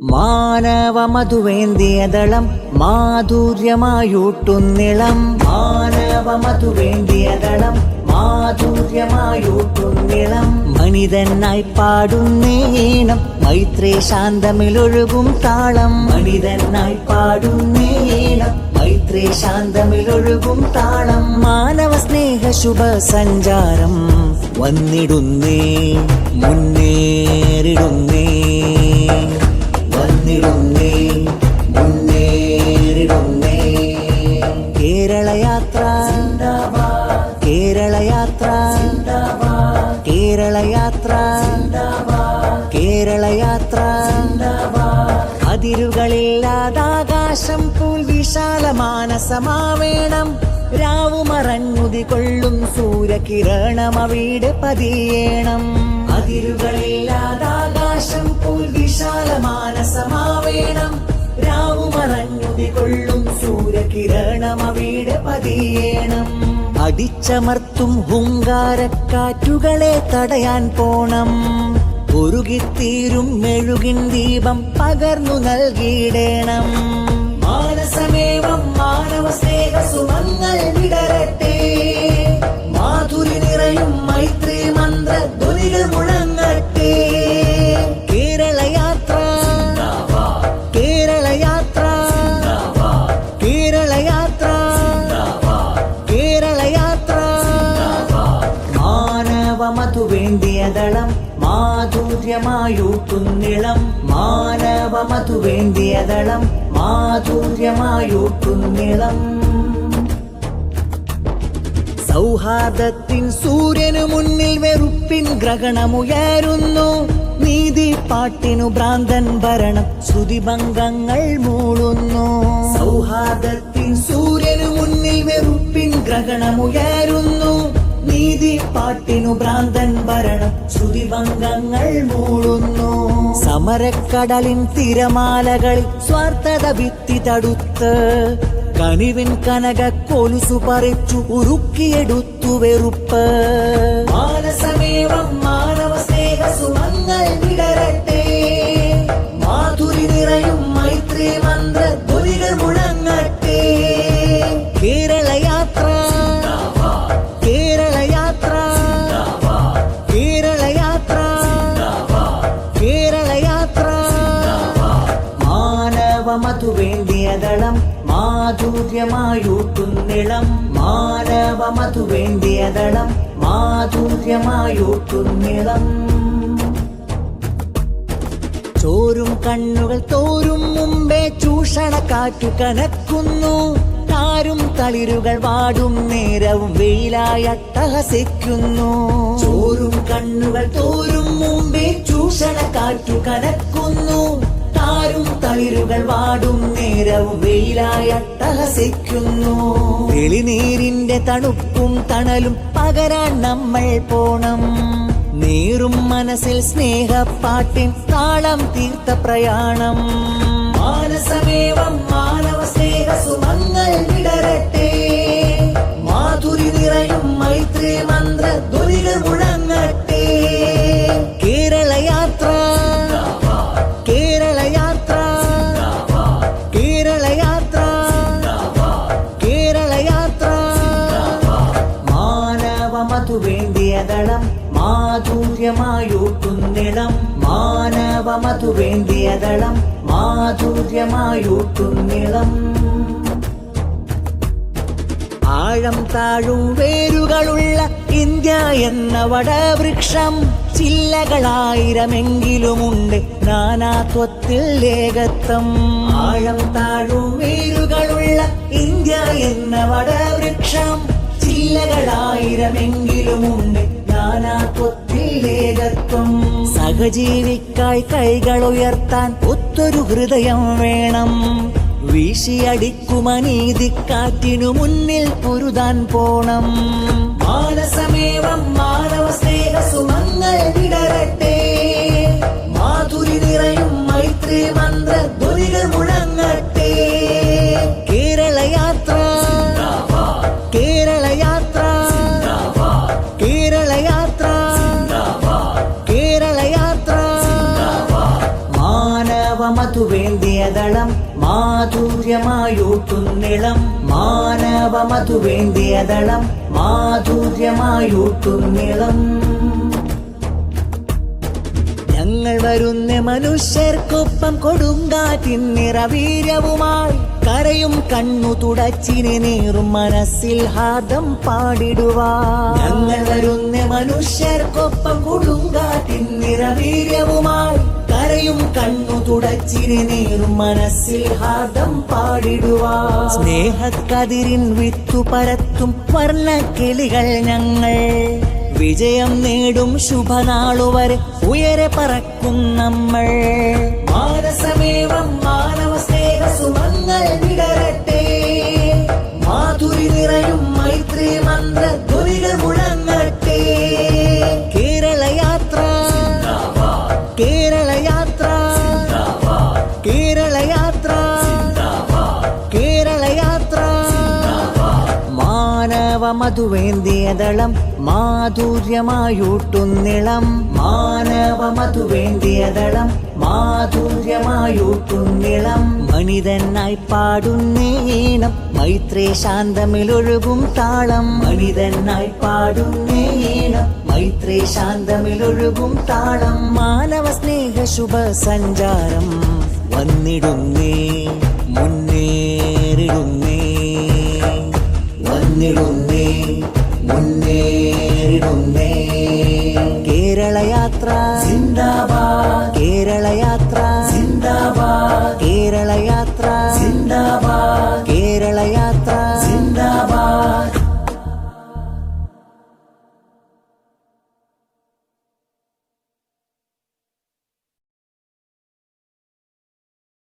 മാനവമധുവേന്തിയദളം മാധുര്യമായൂട്ടുന്നിളം. മാനവമധുവേന്തിയദളം മാധുര്യമായൂട്ടുന്നിളം. മനിതനായി പാടുന്നേണം മൈത്രേ ശാന്തമിലൊഴുകും താളം. മനിതനായി പാടുന്നേണം മൈത്രേ ശാന്തമിലൊഴുകും താളം. മാനവ സ്നേഹ ശുഭ സഞ്ചാരം വന്നിടുന്നേ മുന്നേറിടുന്നേ. വന്നിടുന്നേ മുന്നേറിടുന്നേ. കേരളയാത്ര കേരളയാത്ര കേരളയാത്ര കേരളയാത്ര. അതിരുകളില്ലാതാകാശം പോൽ വിശാലമാനസമാവേണം. രാവുമറഞ്ഞുതി കൊള്ളും സൂര്യകിരണം അവിടെ പതിയേണം. അതിരുകളില്ലാതാകാശം പോൽ വിശാലമാനസമാവേണം. രാവുമറഞ്ഞുതി കൊള്ളും സൂര്യകിരണം അവിടെ പതിയേണം. അടിച്ചമർത്തും ഹുങ്കാരക്കാറ്റുകളെ തടയാൻ പോണം. ഉരുകിത്തീരും മെഴുകിൻ ദീപം പകർന്നു നൽകിയിടേണം. മാനസമേവം മാനവ സ്നേഹ സുമങ്ങൾ വിടരട്ടെ. മാധുരി നിറയും മൈത്രി മന്ത്ര ധ്വനികൾ മുഴങ്ങട്ടെ. കേരളയാത്ര കേരളയാത്ര കേരളയാത്ര കേരളയാത്ര. മാനവമധുവേന്തിയദളം മാധുര്യമായൂട്ടുന്നിളം. മാനവമധുവേന്തിയദളം മാധുര്യമായൂട്ടുന്നിളം. സൗഹാർദ്ദത്തിൻ സൂര്യനു മുന്നിൽ വെറുപ്പിൻ ഗ്രഹണമുയരുന്നു. നീതിപ്പാട്ടിനു ഭ്രാന്തൻ ഭരണം ശ്രുതിഭംഗങ്ങൾ മൂളുന്നു. സൗഹാർദ്ദത്തിൻ സൂര്യനു മുന്നിൽ വെറുപ്പിൻ ഗ്രഹണമുയരുന്നു. നീതിപ്പാട്ടിനു ഭ്രാന്തൻ ഭരണം ശ്രുതിഭംഗങ്ങൾ മൂളുന്നു. സമരക്കടലിൻ തിരമാലകളിൽ സ്വാർത്ഥത ഭിത്തി തടുത്ത് കനിവിൻ കനക കൊലുസു പറിച്ചു ഉരുക്കിയെടുത്തു വെറുപ്പ്. മാനസമേവം മാനവ സ്നേഹ സുമങ്ങൾ വിടരട്ടെ. മാധുരി നിറയും മൈത്രി മന്ത്ര ധ്വനികൾ മുഴങ്ങട്ടെ. കേരളയാത്ര കേരളയാത്ര കേരളയാത്ര കേരളയാത്ര. മാനവമധുവേന്തിയദളം മാധുര്യമായൂട്ടുന്നിളം. മാനവമധുവേന്തിയദളം മാധുര്യമായൂട്ടുന്നിളം. ചോരും കണ്ണുകൾ തോരും മുമ്പേ ചൂഷണക്കാറ്റു കനക്കുന്നു. താരും തളിരുകൾ വാടും നേരവും വെയിലായട്ടഹസിക്കുന്നു. ചോരും കണ്ണുകൾ തോരും മുമ്പേ ചൂഷണക്കാറ്റു കനക്കുന്നു. താരും തളിരുകൾ വാടും നേരവും വെയിലായട്ടഹസിക്കുന്നു. തെളിനീരിന്റെ തണുപ്പും തണലും പകരാൻ നമ്മൾ പോണം. നീറും മനസ്സിൽ സ്നേഹപ്പാട്ടിൻ താളം തീർത്ത പ്രയാണം. മാനസമേവം മാനവ സ്നേഹ സുമങ്ങൾ വിടരട്ടെ. മാധുരി നിറയും മൈത്രി മന്ത്ര ധ്വനികൾ മുഴങ്ങട്ടെ. കേരളയാത്ര കേരളയാത്ര കേരളയാത്ര കേരളയാത്ര. മാനവമധുവേന്തിയദളം മാധുര്യമായൂട്ടുന്നിളം. മാനവമധുവേന്തിയദളം മാധുര്യമായൂട്ടുന്നിളം. ആഴം താഴും വേരുകളുള്ള ഇന്ത്യ എന്ന വടവൃക്ഷം ചില്ലകളായിരമെങ്കിലുമുണ്ട് നാനാത്വത്തിൽ ഏകത്വം. ആഴം താഴും വേരുകളുള്ള ഇന്ത്യ എന്ന വടവൃക്ഷം ചില്ലകളായിരമെങ്കിലുമുണ്ട് നാനാത്വത്തിൽ ഏകത്വം. സഹജീവിക്കായി കൈകൾ ഉയർത്താൻ ഒത്തൊരു ഹൃദയം വേണം. വീശിയടിക്കുമനീതിക്കാറ്റിനു മുന്നിൽ പൊരുതാൻ പോണം. മാനസമേവം മാനവ സ്നേഹ സുമങ്ങൾ വിടരട്ടെ. മാധുരി നിറയും മൈത്രി മന്ത്ര ധ്വനികൾ മുഴങ്ങട്ടെ. കേരളയാത്ര കേരളയാത്ര കേരളയാത്ര കേരളയാത്ര. മാനവ മധുവേന്തിയതളം മാധുര്യമായൂട്ടുന്നിളം മാനവ മധുവേന്തിയതളം മാധുര്യമായൂട്ടുന്നിളം ഞങ്ങൾ വരുന്ന മനുഷ്യർക്കൊപ്പം കൊടുങ്കാറ്റിൻ നിറവീര്യവുമായി കരയും കണ്ണു തുടച്ചിനെ നീറും മനസ്സിൽ ഹാദം പാടിടുവാ ഞങ്ങൾ വരുന്ന മനുഷ്യർക്കൊപ്പം കൊടുങ്കാറ്റിൻ നിറവീര്യവുമായി കരയും കണ്ണു തുടച്ചിനെ നീറും മനസ്സിൽ ഹാദം പാടിടുവാ സ്നേഹക്കതിരിൻ വിത്തു പരത്തും വർണ്ണക്കിളികൾ ഞങ്ങൾ വിജയം നേടും ശുഭനാളുവരെ ഉയരെ പറക്കും നമ്മൾ മാനസമേവം മാനവ സ്നേഹ സുമങ്ങൾ വിടരട്ടെ മാധുരി നിറയും മൈത്രി മന്ത്ര ധ്വനികൾ മുഴങ്ങട്ടെ കേരളയാത്ര കേരളയാത്ര കേരളയാത്ര കേരളയാത്ര മാനവ മധുവേന്തിയതളം മാധുര്യമായൂട്ടുന്നിളം മാനവ മധുവേന്തിയതളം മാധുര്യമായൂട്ടുന്നിളം മനിതനായി പാടുന്നേണം മൈത്രേ ശാന്തമിലൊഴുകും താളം മനിതനായി പാടുന്നേണം മൈത്രേ ശാന്തമിലൊഴുകും താളം മാനവ സ്നേഹ ശുഭ സഞ്ചാരം വന്നിടുന്നേ മുന്നേറിടുന്നേ വന്നിടുന്നേ മുന്നേറിടുന്നേ കേരളയാത്ര സിന്ദാബാദ് കേരളയാത്ര